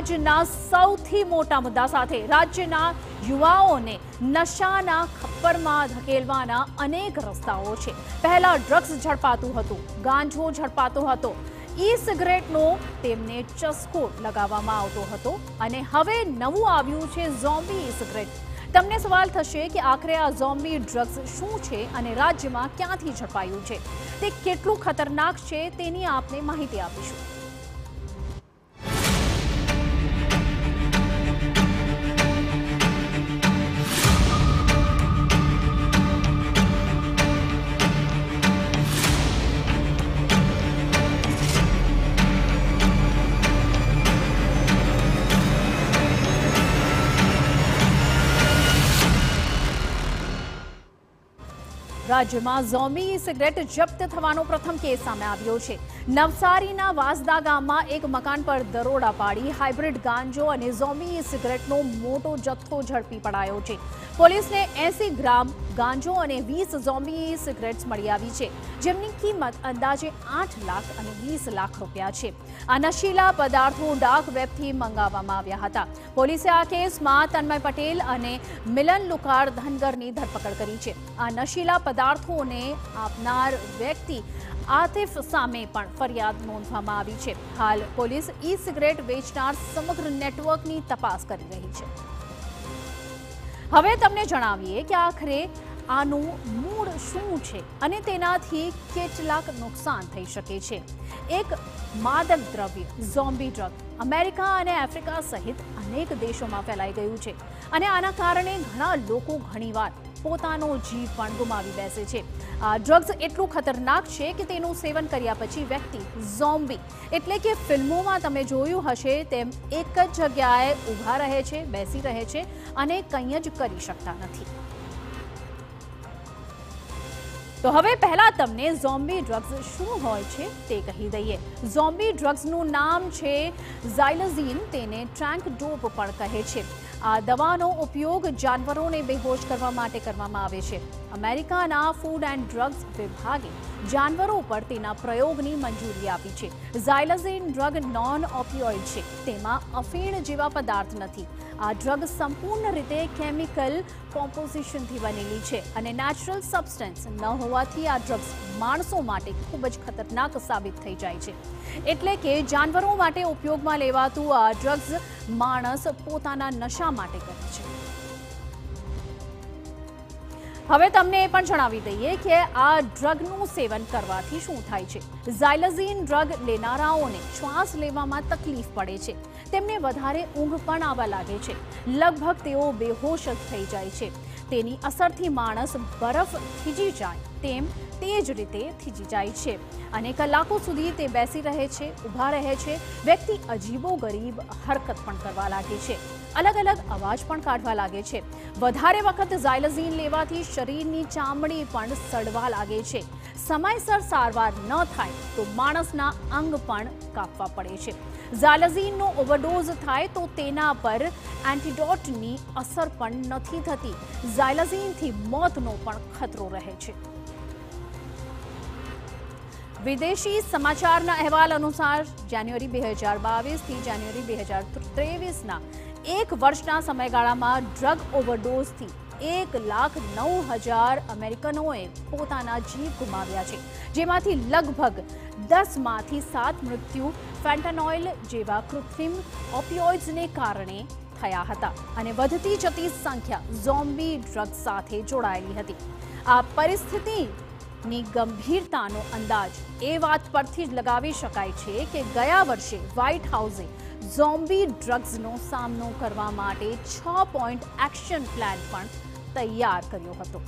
આજના સૌથી મોટા મુદ્દા સાથે રાજ્યના યુવાઓને નશાના ખપ્પરમાં ધકેલવાના અનેક રસ્તાઓ છે। પહેલા ડ્રગ્સ ઝડપાતું હતું, ગાંજો ઝડપાતો હતો, ઈ સિગરેટનો તેમને ચસ્કો લગાવવામાં આવતો હતો અને હવે નવું આવ્યું છે ઝોમ્બી ઈ સિગરેટ। તમને સવાલ થશે કે આખરે આ ઝોમ્બી ડ્રગ્સ શું છે અને રાજ્યમાં ક્યાંથી ઝડપાયું છે, તે કેટલું ખતરનાક છે તેની આપને માહિતી આપીશું। રાજ્યમાં ઝોમ્બી સિગરેટ જપ્ત થવાનો પ્રથમ કેસ સામે આવ્યો છે। નવસારીના વાસદા ગામમાં એક મકાન પર દરોડા પાડી હાઇબ્રિડ ગાંજો અને ઝોમ્બી સિગરેટનો મોટો જથ્થો ઝડપી પડાયો છે। પોલીસને 80 ગ્રામ ગાંજો અને 20 ઝોમ્બી સિગરેટ્સ મળી આવી છે, જેમની કિંમત અંદાજે 8 લાખ અને 20 લાખ રૂપિયા છે। આ નશીલા પદાર્થો ડાર્ક વેબથી મંગાવવામાં આવ્યા હતા। પોલીસે આ કેસમાં તન્મય પટેલ અને મિલન લુકાર ધનગરની ધરપકડ કરી છે। આ નશીલા પદાર્થોને આપનાર વ્યક્તિ આતિફ સામે પણ ફરિયાદ નોંધવામાં આવી છે। હાલ પોલીસ ઈ સિગરેટ વેચનાર સમગ્ર નેટવર્કની તપાસ કરી રહી છે। હવે તમને જણાવીએ કે આખરે આનું મૂળ શું છે અને તેનાથી કેટલાક નુકસાન થઈ શકે છે। એક માદક દ્રવ્ય ઝોમ્બી ડ્રગ અમેરિકા અને આફ્રિકા સહિત અનેક દેશોમાં ફેલાઈ ગયું છે અને આના કારણે ઘણા લોકો ઘણીવાર પોતાનો જીવ પણ ગુમાવી બેસે છે। આ ડ્રગ્સ એટલું ખતરનાક છે કે તેનું સેવન કર્યા પછી વ્યક્તિ ઝોમ્બી એટલે કે ફિલ્મોમાં તમે જોયું હશે તેમ એક જ જગ્યાએ ઊભા રહે છે, બેસી રહે છે અને કંઈ જ કરી શકતા નથી। તો હવે પહેલા તમને ઝોમ્બી ડ્રગ્સ શું હોય છે તે કહી દઈએ। ઝોમ્બી ડ્રગ્સનું નામ છે ઝાયલોઝીન, તેને ટ્રેન્ક ડોપ પણ કહે છે। આ દવાનો ઉપયોગ જાનવરોને બેહોશ કરવા માટે કરવામાં આવે છે। અમેરિકાના ફૂડ એન્ડ ડ્રગ્સ વિભાગે જાનવરો પર તેના પ્રયોગની મંજૂરી આપી છે। ઝાયલોઝીન ડ્રગ નોન ઓપિયોઇડ છે, તેમાં અફીણ જેવા પદાર્થ નથી। આ ડ્રગ સંપૂર્ણ રીતે કેમિકલ કોમ્પોઝિશનથી બનેલી છે અને નેચરલ સબસ્ટન્સ ન હોવાથી આ ડ્રગ્સ માણસો માટે ખૂબ જ ખતરનાક સાબિત થઈ જાય છે। એટલે કે જાનવરો માટે ઉપયોગમાં લેવાતું આ ડ્રગ્સ માણસ પોતાના નશા માટે કરે છે। હવે તમને એ પણ જણાવી દઈએ કે આ ડ્રગનું સેવન કરવાથી શું થાય છે। ઝાયલોઝીન ડ્રગ લેનારાઓને શ્વાસ લેવામાં તકલીફ પડે છે, તેમને વધારે ઊંઘ પણ આવવા લાગે છે, લગભગ તેઓ બેહોશ જ થઈ જાય છે। તેની અસરથી માણસ બરફ થીજી જાય તેમ તે જ રીતે થીજી જાય છે અને કલાકો સુધી તે બેસી રહે છે, ઊભા રહે છે। વ્યક્તિ અજીબોગરીબ હરકત પણ કરવા લાગે છે, અલગ અલગ અવાજ પણ કાઢવા લાગે છે। વધારે વખત ઝાયલોઝીન લેવાથી શરીરની ચામડી પણ સડવા લાગે છે। સમયસર સારવાર ન થાય તો માણસના અંગ પણ કાપવા પડે છે। ઝાયલોઝીનનો ઓવરડોઝ થાય તો તેના પર એન્ટીડોટની અસર પણ નથી થતી। ઝાયલોઝીનથી મોતનો પણ ખતરો રહે છે। વિદેશી સમાચારના અહેવાલ અનુસાર જાન્યુઆરી 2022 થી જાન્યુઆરી 2023ના એક વર્ષના સમયગાળામાં ડ્રગ ઓવરડોઝથી 1,09,000 અમેરિકનોએ પોતાના જીવ ગુમાવ્યા છે, જેમાંથી લગભગ 10માંથી 7 મૃત્યુ ફેન્ટાનોઇલ જેવા કૃત્રિમ ઓપિયોઇડ્સને કારણે થયા હતા અને વધતી જતી સંખ્યા ઝોમ્બી ડ્રગ સાથે જોડાયેલી હતી। આ પરિસ્થિતિની ગંભીરતાનો અંદાજ એ વાત પરથી જ લગાવી શકાય છે કે ગયા વર્ષે વ્હાઇટ હાઉસે ઝોમ્બી ડ્રગ્સનો સામનો કરવા માટે 6 પોઈન્ટ એક્શન પ્લાન પણ તૈયાર કર્યો હતો।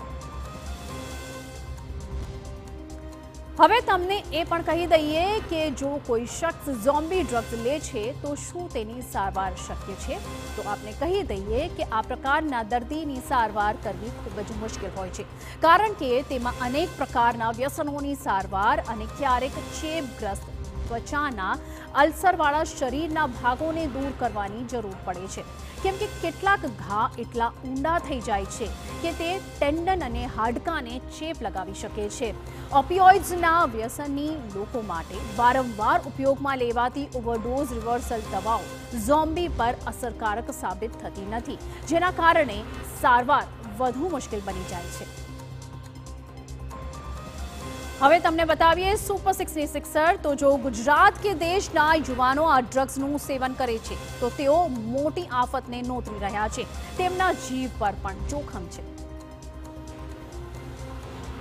હવે તમને એ પણ કહી દઈએ કે જો કોઈ શખ્સ ઝોમ્બી ડ્રગ્સ લે છે તો શું તેની સારવાર શક્ય છે? તો આપણે કહી દઈએ કે આ પ્રકારના દર્દીની સારવાર કરવી ખૂબ જ મુશ્કેલ હોય છે, કારણ કે તેમાં અનેક પ્રકારના વ્યસનોની સારવાર અને ક્યારેક ચેપગ્રસ્ત ત્વચાના અલ્સરવાળા શરીરના ભાગોને દૂર કરવાની જરૂર પડે છે, કેમ કે કેટલાક ઘા એટલા ઊંડા થઈ જાય છે કે તે ટેન્ડન અને હાડકાને ચેપ લગાવી શકે છે. ઓપિયોઇડ્સના વ્યસની લોકો માટે વારંવાર ઉપયોગમાં લેવાતી ઓવરડોઝ રિવર્સલ દવાઓ ઝોમ્બી પર અસરકારક સાબિત થતી નથી, જેના કારણે સારવાર વધુ મુશ્કેલ બની જાય છે. હવે તમને બતાવીએ સુપર 6ની સિક્સર. તો જો ગુજરાત કે દેશના યુવાનો આ ડ્રગ્સનું સેવન કરે છે તો તેઓ મોટી આફતને નોતરી રહ્યા છે. તેમના જીવ પર પણ જોખમ છે.